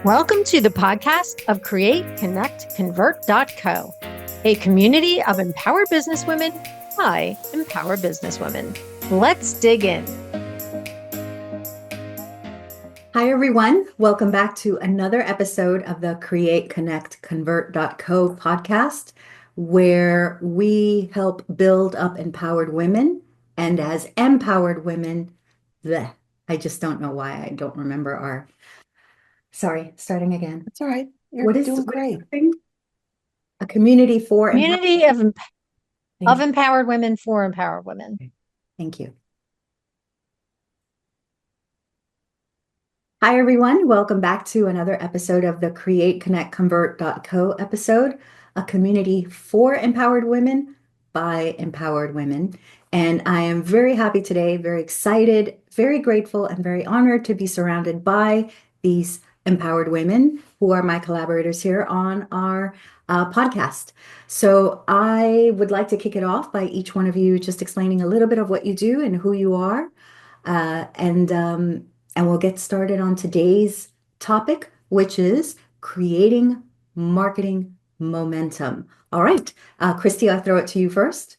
Welcome to the podcast of CreateConnectConvert.co, a community of empowered businesswomen by empowered businesswomen. Let's dig in. Hi, everyone. Welcome back to another episode of the CreateConnectConvert.co podcast, where we help build up empowered women. And as empowered women, I just don't know why I don't remember our. Sorry, starting again. That's all right. You're doing great. A community for Community of empowered women for empowered women. Thank you. Hi, everyone. Welcome back to another episode of the CreateConnectConvert.co episode, a community for empowered women by empowered women. And I am very happy today, very excited, very grateful, and very honored to be surrounded by these empowered women who are my collaborators here on our podcast. So I would like to kick it off by each one of you just explaining a little bit of what you do and who you are. And we'll get started on today's topic, which is creating marketing momentum. All right, Christy, I'll throw it to you first.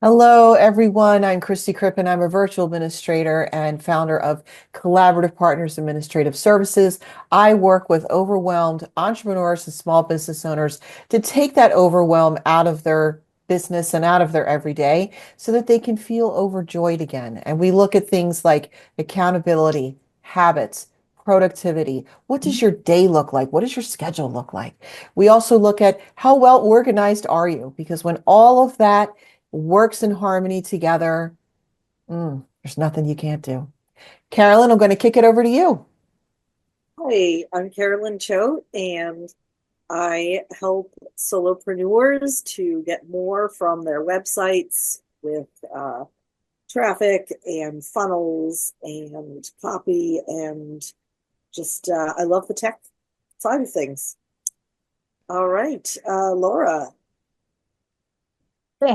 Hello, everyone. I'm Christy Crippen. I'm a virtual administrator and founder of Collaborative Partners Administrative Services. I work with overwhelmed entrepreneurs and small business owners to take that overwhelm out of their business and out of their everyday so that they can feel overjoyed again. And we look at things like accountability, habits, productivity. What does your day look like? What does your schedule look like? We also look at how well organized are you? Because when all of that works in harmony together, there's nothing you can't do. Carolyn, I'm going to kick it over to you. Hi, I'm Carolyn Cho, and I help solopreneurs to get more from their websites with traffic and funnels and copy, and just I love the tech side of things. All right, Laura.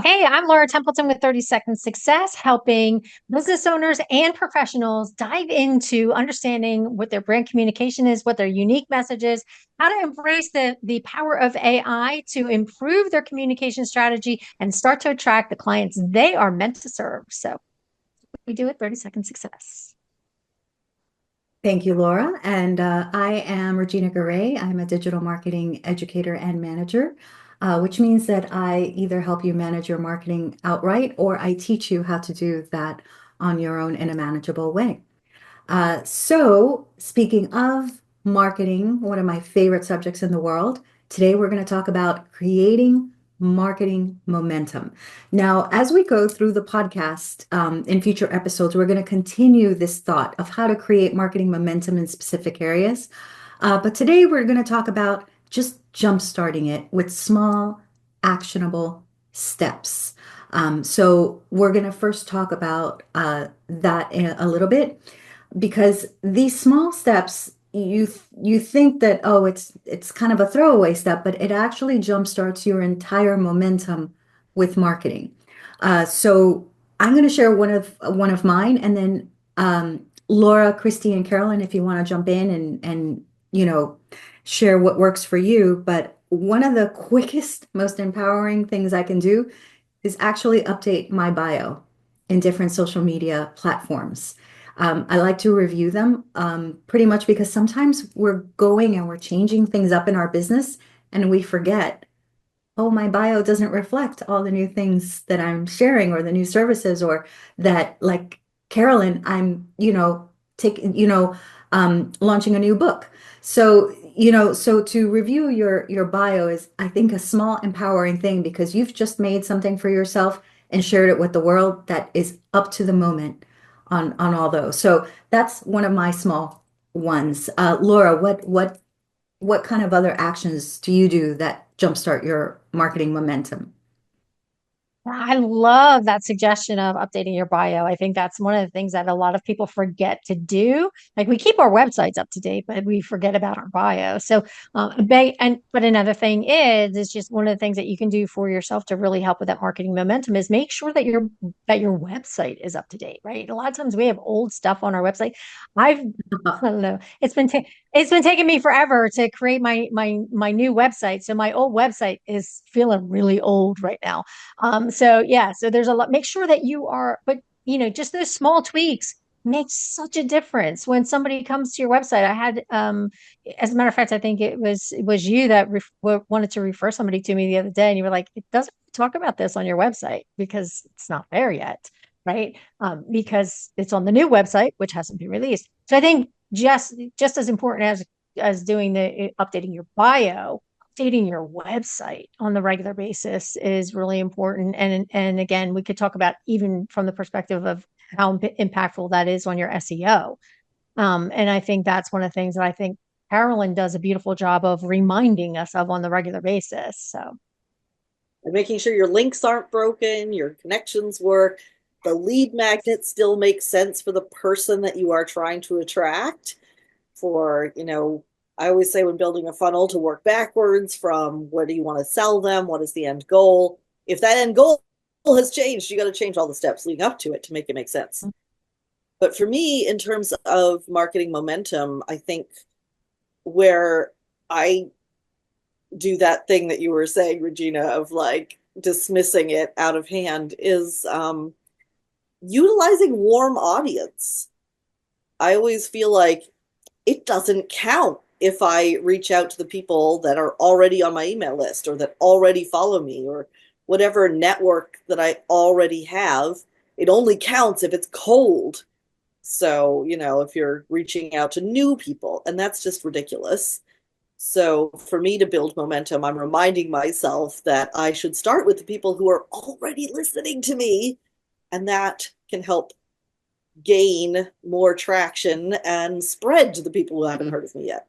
Hey, I'm Laura Templeton with 30 Second Success, helping business owners and professionals dive into understanding what their brand communication is, what their unique message is, how to embrace the power of AI to improve their communication strategy and start to attract the clients they are meant to serve. So we do it 30 Second Success. Thank you, Laura. And I am Regina Garay. I'm a digital marketing educator and manager. Which means that I either help you manage your marketing outright or I teach you how to do that on your own in a manageable way. So speaking of marketing, one of my favorite subjects in the world, today we're going to talk about creating marketing momentum. Now, as we go through the podcast in future episodes, we're going to continue this thought of how to create marketing momentum in specific areas. But today we're going to talk about just jumpstarting it with small, actionable steps. So we're going to first talk about that in a little bit, because these small steps, you think that, oh, it's kind of a throwaway step, but it actually jumpstarts your entire momentum with marketing. So I'm going to share one of mine, and then Laura, Christy, and Carolyn, if you want to jump in and share what works for you. But one of the quickest, most empowering things I can do is actually update my bio in different social media platforms. I like to review them pretty much because sometimes we're going and we're changing things up in our business and we forget, oh, my bio doesn't reflect all the new things that I'm sharing or the new services, or that, like Carolyn, I'm, launching a new book. So to review your bio is, I think, a small empowering thing, because you've just made something for yourself and shared it with the world that is up to the moment on all those. So that's one of my small ones. Laura, what kind of other actions do you do that jumpstart your marketing momentum? I love that suggestion of updating your bio. I think that's one of the things that a lot of people forget to do. Like we keep our websites up to date, but we forget about our bio. So, but another thing is just one of the things that you can do for yourself to really help with that marketing momentum is make sure that your website is up to date, right? A lot of times we have old stuff on our website. I don't know. It's been taking me forever to create my new website. So my old website is feeling really old right now. So yeah, so there's a lot. Make sure that you are, but just those small tweaks make such a difference when somebody comes to your website. I had, as a matter of fact, I think it was you that wanted to refer somebody to me the other day, and you were like, "It doesn't talk about this on your website because it's not there yet, right? Because it's on the new website, which hasn't been released." So I think just as important as doing the updating your bio, updating your website on the regular basis is really important. And again, we could talk about even from the perspective of how impactful that is on your SEO. And I think that's one of the things that I think Carolyn does a beautiful job of reminding us of on the regular basis. So And making sure your links aren't broken, your connections work, the lead magnet still makes sense for the person that you are trying to attract. I always say when building a funnel to work backwards from where do you want to sell them? What is the end goal? If that end goal has changed, you got to change all the steps leading up to it to make it make sense. But for me, in terms of marketing momentum, I think where I do that thing that you were saying, Regina, of like dismissing it out of hand is utilizing warm audience. I always feel like it doesn't count if I reach out to the people that are already on my email list or that already follow me or whatever network that I already have. It only counts if it's cold. So, if you're reaching out to new people, and that's just ridiculous. So, for me to build momentum, I'm reminding myself that I should start with the people who are already listening to me, and that can help gain more traction and spread to the people who haven't heard of me yet.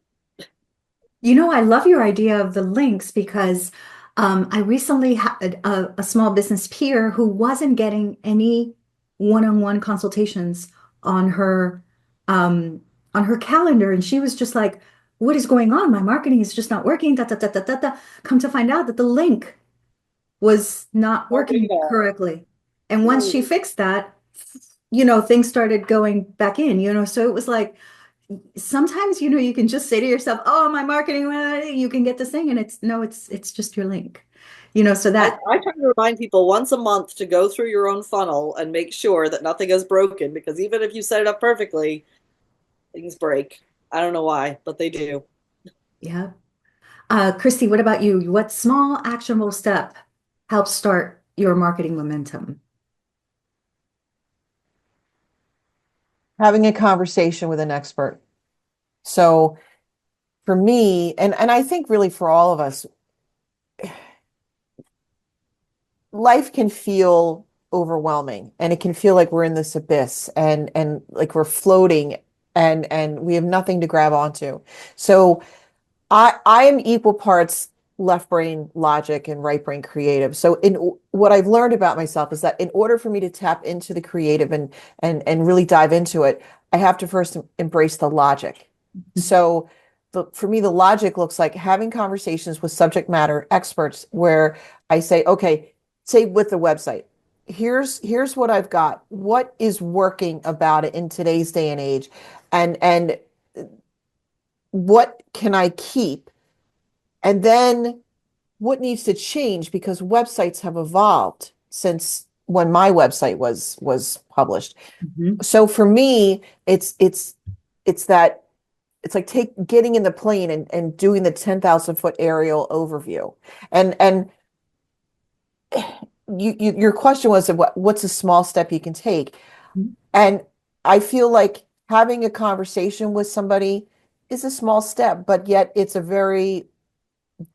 I love your idea of the links because I recently had a small business peer who wasn't getting any one-on-one consultations on her on her calendar, and she was just like, "What is going on? My marketing is just not working." Da, da, da, da, da, da. Come to find out that the link was not working correctly, and once she fixed that, things started going back in. So it was like sometimes you can just say to yourself, "Oh, my marketing, you can get this thing," and it's just your link. So that I try to remind people once a month to go through your own funnel and make sure that nothing is broken, because even if you set it up perfectly, things break. I don't know why, but they do. yeah. Christy, what about you? What small actionable step helps start your marketing momentum? Having a conversation with an expert. So for me, and I think really for all of us, life can feel overwhelming and it can feel like we're in this abyss and like we're floating and we have nothing to grab onto. So I am equal parts left brain logic and right brain creative. So in what I've learned about myself is that in order for me to tap into the creative and really dive into it, I have to first embrace the logic. So for me, the logic looks like having conversations with subject matter experts where I say, okay, say with the website, here's what I've got. What is working about it in today's day and age? And what can I keep? And then what needs to change because websites have evolved since when my website was published. Mhm. So for me, it's that it's like getting in the plane and doing the 10,000 foot aerial overview. And your question was what's a small step you can take? And I feel like having a conversation with somebody is a small step, but yet it's a very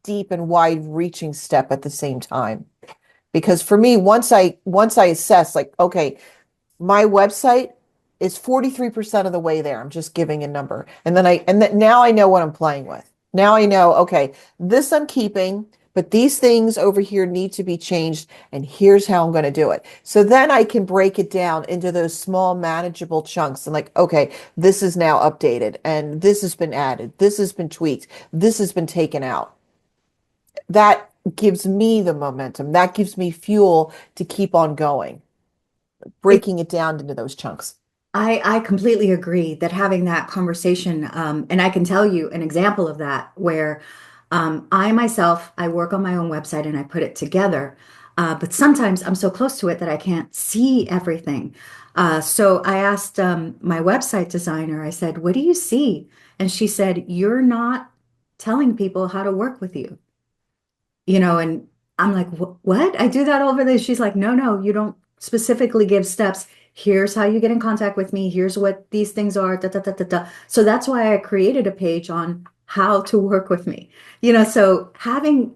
deep and wide reaching step at the same time. Because for me, once I assess like, okay, my website is 43% of the way there. I'm just giving a number. And then now I know what I'm playing with. Now I know, okay, this I'm keeping, but these things over here need to be changed, and here's how I'm going to do it. So then I can break it down into those small manageable chunks and like, okay, this is now updated and this has been added, this has been tweaked, this has been taken out. That gives me the momentum. That gives me fuel to keep on going, breaking it down into those chunks. I completely agree that having that conversation, and I can tell you an example of that where I myself, I work on my own website and I put it together. But sometimes I'm so close to it that I can't see everything. So I asked my website designer, I said, what do you see? And she said, you're not telling people how to work with you. And I'm like, what? I do that all over there. She's like, no, you don't specifically give steps. Here's how you get in contact with me. Here's what these things are. Da, da, da, da, da. So that's why I created a page on how to work with me. So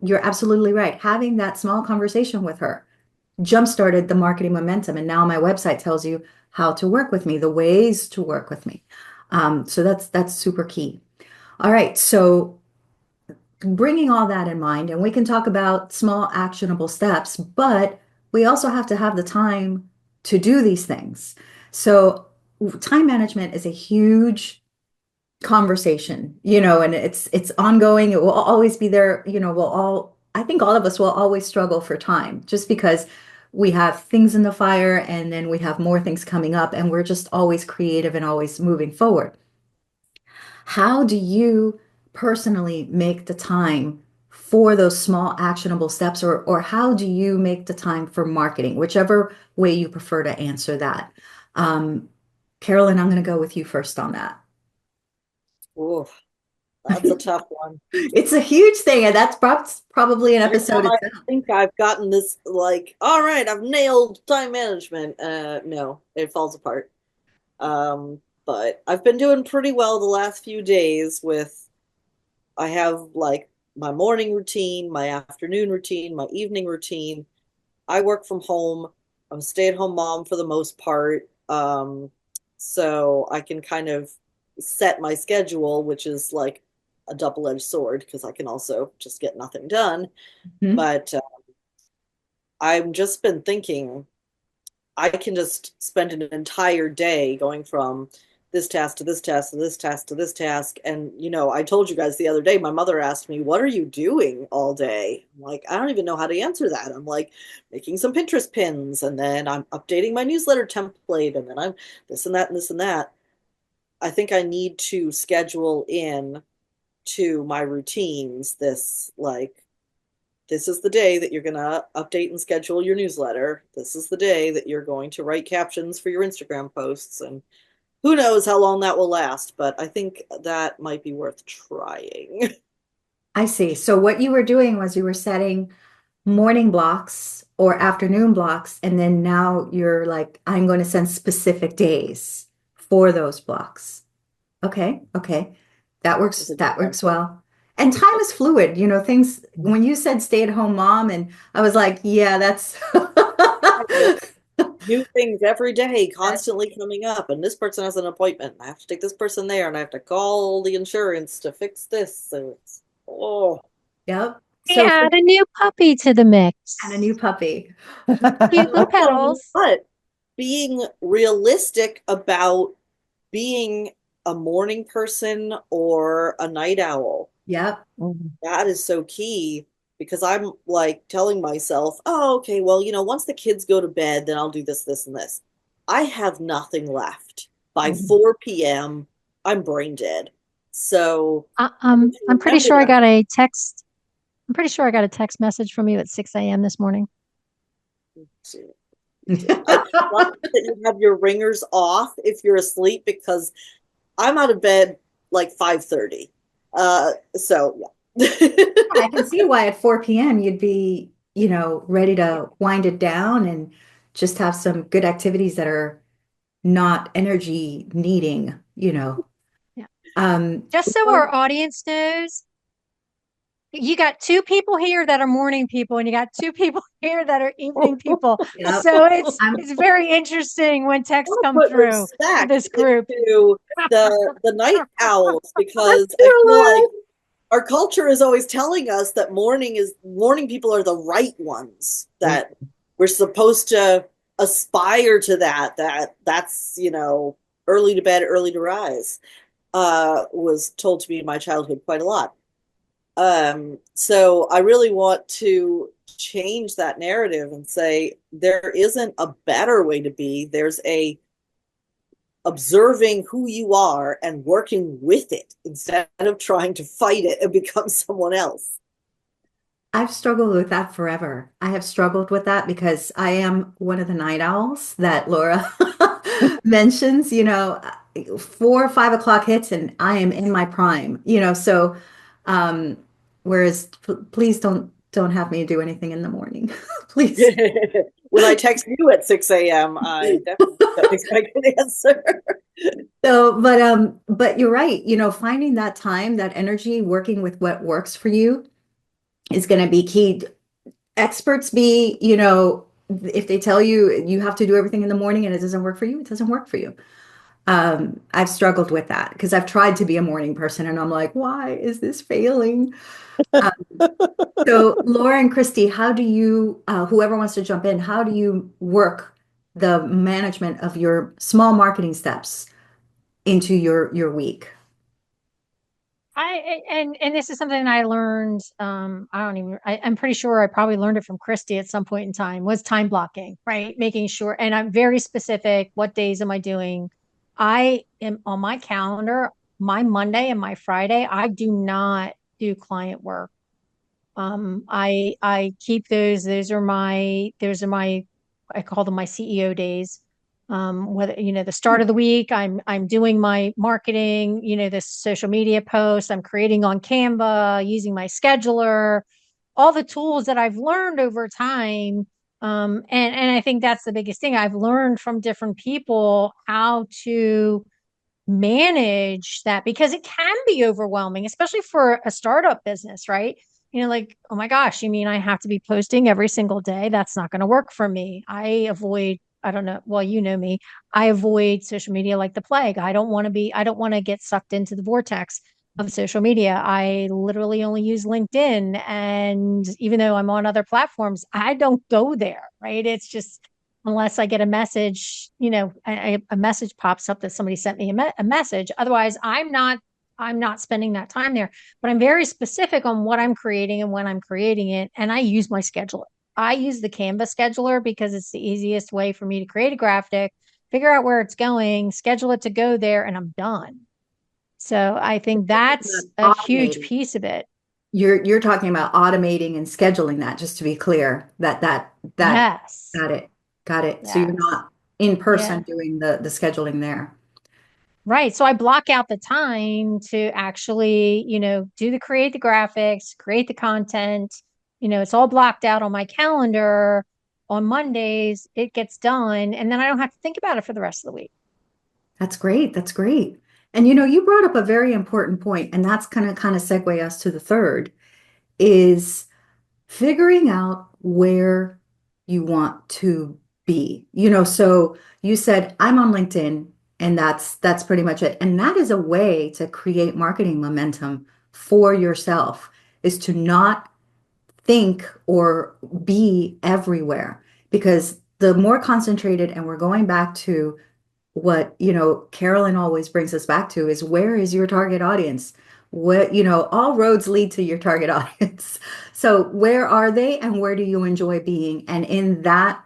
you're absolutely right. Having that small conversation with her jump-started the marketing momentum. And now my website tells you how to work with me, the ways to work with me. So that's super key. All right. So bringing all that in mind, and we can talk about small actionable steps, but we also have to have the time to do these things. So time management is a huge conversation, and it's ongoing. It will always be there. I think all of us will always struggle for time just because we have things in the fire and then we have more things coming up and we're just always creative and always moving forward. How do you personally make the time for those small actionable steps, or how do you make the time for marketing, whichever way you prefer to answer that? Carolyn, I'm going to go with you first on that. Oh, that's a tough one. It's a huge thing, and that's probably an episode I itself. think I've gotten this like, all right, I've nailed time management. No, it falls apart. But I've been doing pretty well the last few days I have like my morning routine, my afternoon routine, my evening routine. I work from home. I'm a stay-at-home mom for the most part. So I can kind of set my schedule, which is like a double-edged sword because I can also just get nothing done. Mhm. But I've just been thinking I can just spend an entire day going from this task to this task to this task to this task. And, I told you guys the other day, my mother asked me, what are you doing all day? I'm like, I don't even know how to answer that. I'm like making some Pinterest pins, and then I'm updating my newsletter template, and then I'm this and that and this and that. I think I need to schedule in to my routines this is the day that you're going to update and schedule your newsletter. This is the day that you're going to write captions for your Instagram posts. And who knows how long that will last, but I think that might be worth trying. I see. So what you were doing was you were setting morning blocks or afternoon blocks, and then now you're like, I'm going to send specific days for those blocks. Okay. That works well. And time is fluid, things when you said stay-at-home mom, and I was like, yeah, that's New things every day, constantly coming up, and this person has an appointment. I have to take this person there, and I have to call the insurance to fix this. So it's Yep. We So add a new puppy to the mix. and a new puppy. Cute little petals. But being realistic about being a morning person or a night owl. Yep. That is so key because I'm like telling myself, oh, okay, well, once the kids go to bed, then I'll do this, this, and this. I have nothing left. By 4 p.m., I'm brain dead. So I'm pretty sure I that. got a text. I'm pretty sure I got a text message from you at 6 a.m. this morning. I want that you have your ringers off if you're asleep because I'm out of bed like 5:30. So yeah. I can see why at 4 p.m. you'd be, ready to wind it down and just have some good activities that are not energy needing, Yeah. Just so our audience knows, you got two people here that are morning people, and you got two people here that are evening people. Yep. So it's very interesting when texts come through this group. To the night owls because I feel like our culture is always telling us that morning people are the right ones, that we're supposed to aspire to that's early to bed, early to rise. Was told to me in my childhood quite a lot. So I really want to change that narrative and say there isn't a better way to be. There's a observing who you are and working with it instead of trying to fight it and become someone else. I've struggled with that forever. I have struggled with that because I am one of the night owls that Laura mentions, 4 or 5 o'clock hits and I am in my prime, so um whereas please don't have me do anything in the morning. Please. When I text you at 6 a.m., I definitely don't expect an answer. So, but you're right, finding that time, that energy, working with what works for you is going to be key. Experts if they tell you you have to do everything in the morning and it doesn't work for you, it doesn't work for you. I've struggled with that because I've tried to be a morning person and I'm like, why is this failing? Um, so Laura and Christy, how do you, whoever wants to jump in, how do you work the management of your small marketing steps into your week? And this is something I learned. I'm pretty sure I probably learned it from Christy at some point in time, was time blocking, right? Making sure, and I'm very specific. What days am I doing? I am on my calendar, my Monday and my Friday, I do not do client work. I keep those. Those are my I call them my CEO days. Whether the start of the week, I'm doing my marketing, the social media posts, I'm creating on Canva, using my scheduler, all the tools that I've learned over time. And I think that's the biggest thing. I've learned from different people how to manage that because it can be overwhelming, especially for a startup business, right? Like, oh my gosh, you mean I have to be posting every single day? That's not going to work for me. I don't know, well, you know me, I avoid social media like the plague. I don't want to get sucked into the vortex of social media. I literally only use LinkedIn. And even though I'm on other platforms, I don't go there, right? It's just, unless I get a message, a message pops up that somebody sent me a message. Otherwise, I'm not spending that time there. But I'm very specific on what I'm creating and when I'm creating it, and I use my scheduler. I use the Canva scheduler because it's the easiest way for me to create a graphic, figure out where it's going, schedule it to go there, and I'm done. So I think that's a huge Automating. piece of it. You're talking about automating and scheduling that, just to be clear, that Yes. got it. Got it. So you're Yes. not in Yeah. person doing the scheduling there. Right. So I block out the time to actually, create the graphics, create the content. It's all blocked out on my calendar. On Mondays, it gets done, and then I don't have to think about it for the rest of the week. That's great. That's great. And you brought up a very important point, and that's kind of segue us to the third is figuring out where you want to be. So you said I'm on LinkedIn and that's pretty much it. And that is a way to create marketing momentum for yourself is to not think or be everywhere because the more concentrated, and we're going back to what Carolyn always brings us back to is where is your target audience? What all roads lead to your target audience. So where are they and where do you enjoy being? And in that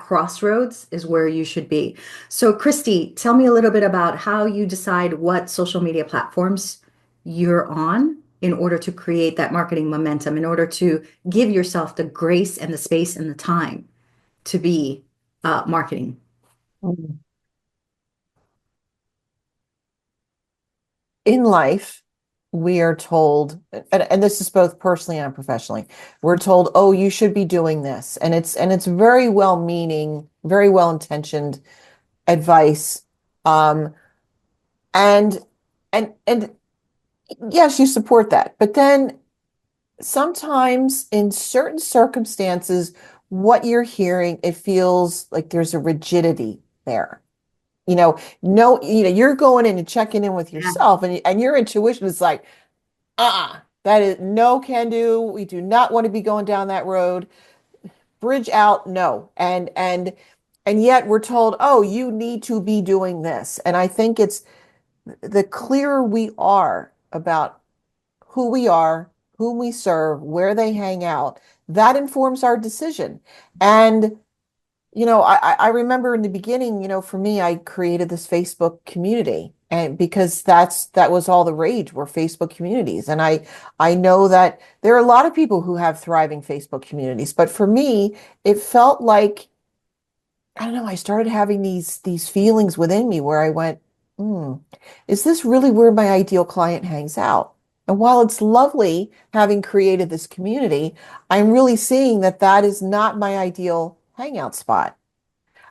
crossroads is where you should be. So Christy, tell me a little bit about how you decide what social media platforms you're on in order to create that marketing momentum, in order to give yourself the grace and the space and the time to be marketing. In life, we are told, and this is both personally and professionally, we're told, oh, you should be doing this. And it's very well meaning, very well intentioned advice. Um, and and yes, you support that. But then sometimes in certain circumstances, what you're hearing, it feels like there's a rigidity there. No, you're going in and checking in with Yeah. yourself, and your intuition is like, That is no can do. We do not want to be going down that road. Bridge out, no. And yet we're told, oh, you need to be doing this. And I think it's the clearer we are about who we are, whom we serve, where they hang out, that informs our decision. And I remember in the beginning, for me, I created this Facebook community, and because that was all the rage were Facebook communities. And I know that there are a lot of people who have thriving Facebook communities, but for me, it felt like, I don't know, I started having these feelings within me where I went, hmm, is this really where my ideal client hangs out? And while it's lovely having created this community, I'm really seeing that that is not my ideal hangout spot.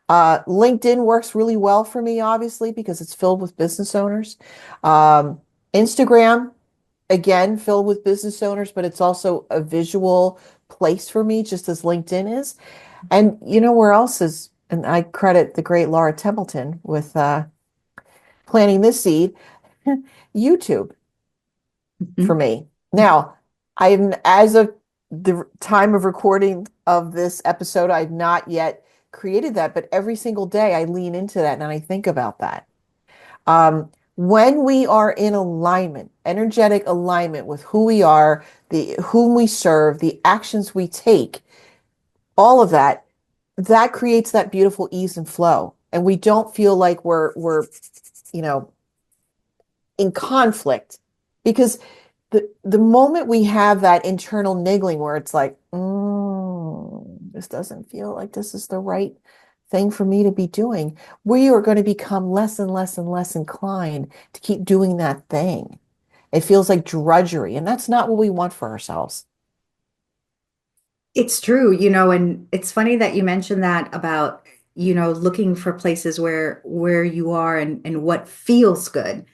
LinkedIn works really well for me, obviously, because it's filled with business owners. Um, Instagram, again, filled with business owners, but it's also a visual place for me, just as LinkedIn is. And you know where else is, and I credit the great Laura Templeton with planting this seed, YouTube for Mhm. me. Now, as of the time of recording of this episode, I've not yet created that, but every single day I lean into that and I think about that. When we are in alignment, energetic alignment with who we are, the whom we serve, the actions we take, all of that, that creates that beautiful ease and flow. And we don't feel like we're, you know, in conflict, because the moment we have that internal niggling where it's like, this doesn't feel like this is the right thing for me to be doing, we are going to become less and less and less inclined to keep doing that thing. It feels like drudgery, and that's not what we want for ourselves. It's true, and it's funny that you mentioned that about, looking for places where you are and what feels good.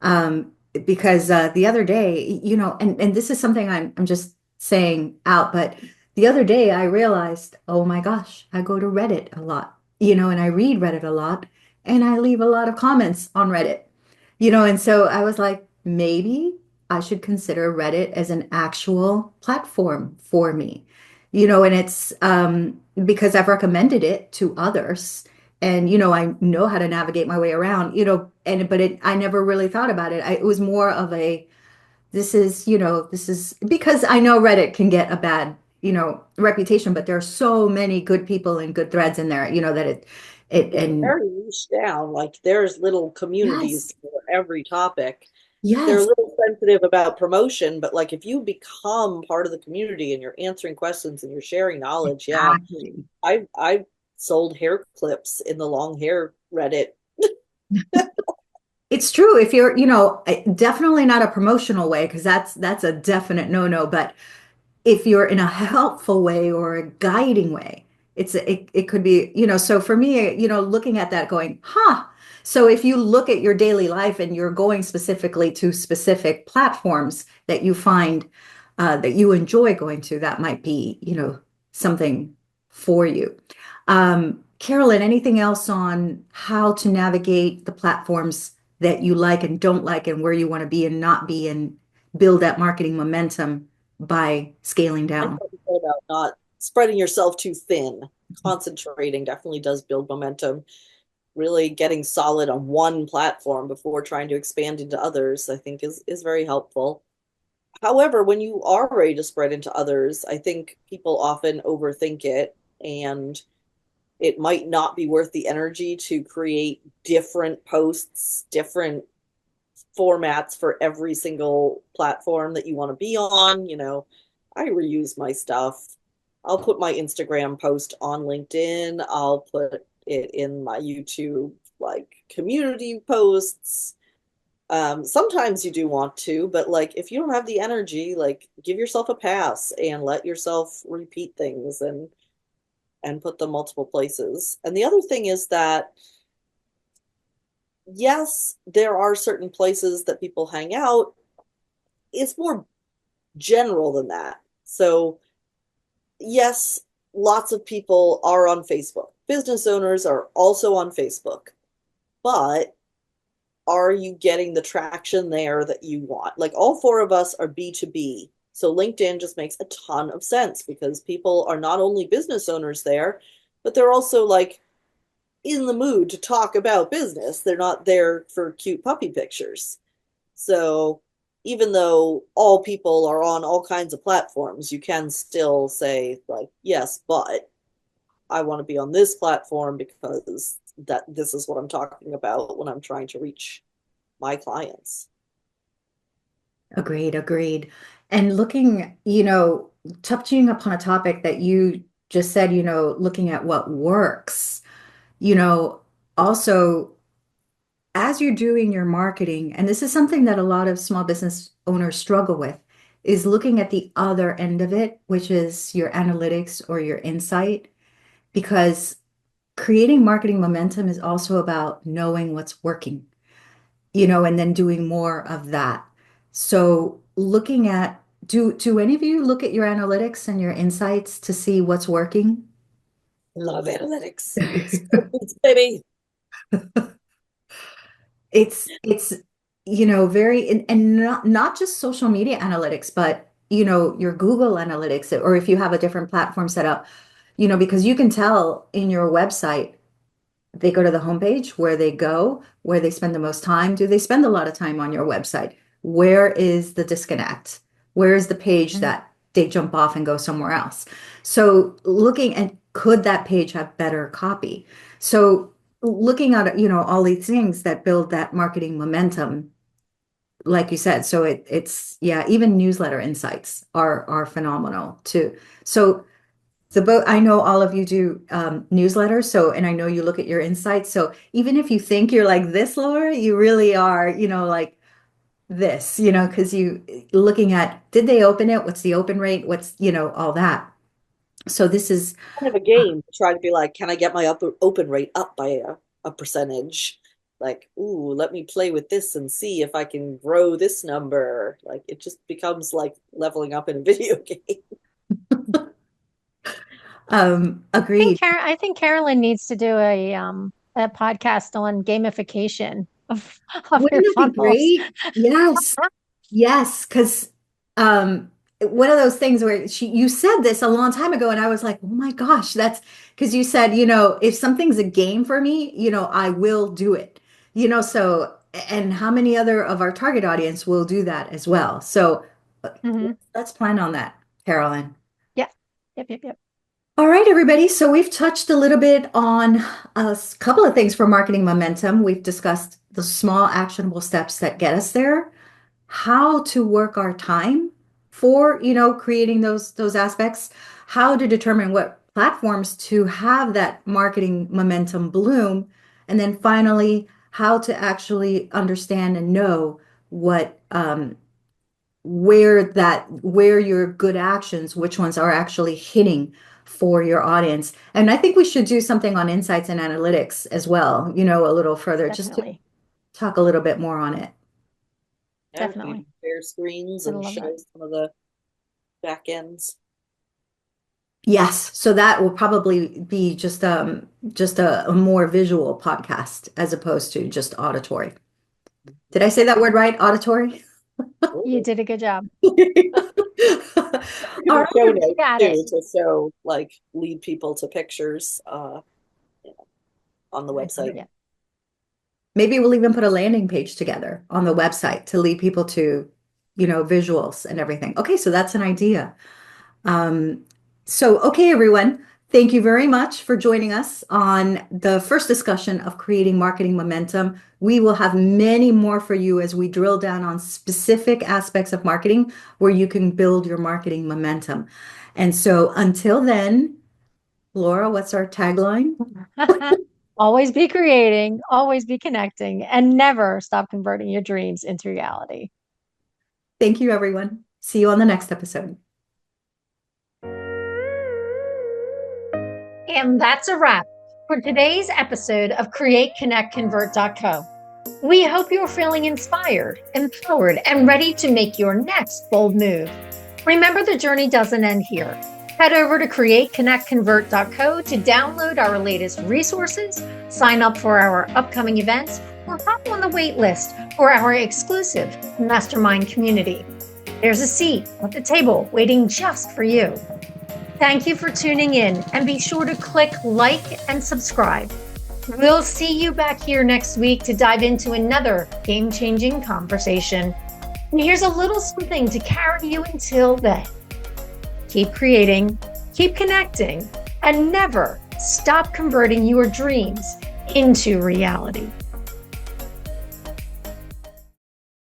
Um, because the other day, and this is something I'm just saying out, but the other day I realized, oh my gosh, I go to Reddit a lot, and I read Reddit a lot, and I leave a lot of comments on Reddit, and so I was like, maybe I should consider Reddit as an actual platform for me, and it's because I've recommended it to others. And I know how to navigate my way around, I never really thought about it. It was more of a, this is because I know Reddit can get a bad, reputation, but there are so many good people and good threads in there, that It's and very niche down. Like there's little yes, communities for every topic. They're a yes, little sensitive about promotion, but like if you become part of the community and you're answering questions and you're sharing knowledge, yeah. exactly. I've sold hair clips in the long hair Reddit. It's true. If you're, definitely not a promotional way, because that's a definite no-no, but if you're in a helpful way or a guiding way, it could be, so for me, looking at that going, so if you look at your daily life and you're going specifically to specific platforms that you find that you enjoy going to, that might be, something for you. Carolyn, anything else on how to navigate the platforms that you like and don't like, and where you want to be and not be, and build that marketing momentum by scaling I down? talk about not spreading yourself too thin. Concentrating definitely does build momentum. Really getting solid on one platform before trying to expand into others, I think is very helpful. However, when you are ready to spread into others, I think people often overthink it, and it might not be worth the energy to create different posts, different formats for every single platform that you want to be on. I reuse my stuff. I'll put my Instagram post on LinkedIn. I'll put it in my YouTube like community posts. Sometimes you do want to, but like if you don't have the energy, like give yourself a pass and let yourself repeat things and put them multiple places. And the other thing is that yes, there are certain places that people hang out. It's more general than that. So, yes, lots of people are on Facebook. Business owners are also on Facebook. But are you getting the traction there that you want? Like all four of us are B2B. So LinkedIn just makes a ton of sense because people are not only business owners there, but they're also like in the mood to talk about business. They're not there for cute puppy pictures. So even though all people are on all kinds of platforms, you can still say like, yes, but I want to be on this platform because this is what I'm talking about when I'm trying to reach my clients. Agreed, agreed. And looking, touching upon a topic that you just said, looking at what works, you know, also as you're doing your marketing, and this is something that a lot of small business owners struggle with, is looking at the other end of it, which is your analytics or your insight, because creating marketing momentum is also about knowing what's working, and then doing more of that. So looking at, do any of you look at your analytics and your insights to see what's working? Love analytics. It's baby. It's very, and not just social media analytics, but your Google analytics, or if you have a different platform set up, because you can tell in your website, they go to the homepage, where they spend the most time. Do they spend a lot of time on your website? Where is the disconnect? Where is the page that they jump off and go somewhere else? So looking at, could that page have better copy? So looking at, all these things that build that marketing momentum, like you said. So it's, yeah, even newsletter insights are phenomenal too. So I know all of you do newsletters, and I know you look at your insights. So even if you think you're like this, Laura, you really are, like this, because you looking at, did they open it? What's the open rate? What's, all that. So this is Kind of a game to try to be like, can I get my open rate up by a percentage? Like, ooh, let me play with this and see if I can grow this number. Like it just becomes like leveling up in a video game. agreed. I think Carolyn needs to do a podcast on gamification of your Wouldn't it be funnels. great? Yes. Yes, because one of those things where you said this a long time ago, and I was like, oh my gosh, that's because you said, if something's a game for me, I will do it. So, and how many other of our target audience will do that as well? So let's plan on that, Carolyn. Yeah. Yep. All right, everybody. So we've touched a little bit on a couple of things for marketing momentum. We've discussed the small actionable steps that get us there, how to work our time for, creating those aspects, how to determine what platforms to have that marketing momentum bloom, and then finally, how to actually understand and know what where your good actions, which ones are actually hitting for your audience. And I think we should do something on insights and analytics as well, a little further, just to Definitely. talk a little bit more on it. Yeah, we can Definitely. share screens I and love show that. some of the back ends. Yes, so that will probably be just a more visual podcast as opposed to just auditory. Did I say that word right? Auditory? You did a good job. All The show right. notes Got too, it. to show like lead people to pictures on the website. Yeah. Maybe we'll even put a landing page together on the website to lead people to, visuals and everything. Okay, so that's an idea. Okay, everyone, thank you very much for joining us on the first discussion of creating marketing momentum. We will have many more for you as we drill down on specific aspects of marketing where you can build your marketing momentum. And so until then, Laura, what's our tagline? Always be creating, always be connecting, and never stop converting your dreams into reality. Thank you, everyone. See you on the next episode. And that's a wrap for today's episode of CreateConnectConvert.co. We hope you're feeling inspired, empowered, and ready to make your next bold move. Remember, the journey doesn't end here. Head over to CreateConnectConvert.co to download our latest resources, sign up for our upcoming events, or hop on the wait list for our exclusive mastermind community. There's a seat at the table waiting just for you. Thank you for tuning in, and be sure to click like and subscribe. We'll see you back here next week to dive into another game-changing conversation. And here's a little something to carry you until then. Keep creating, keep connecting, and never stop converting your dreams into reality.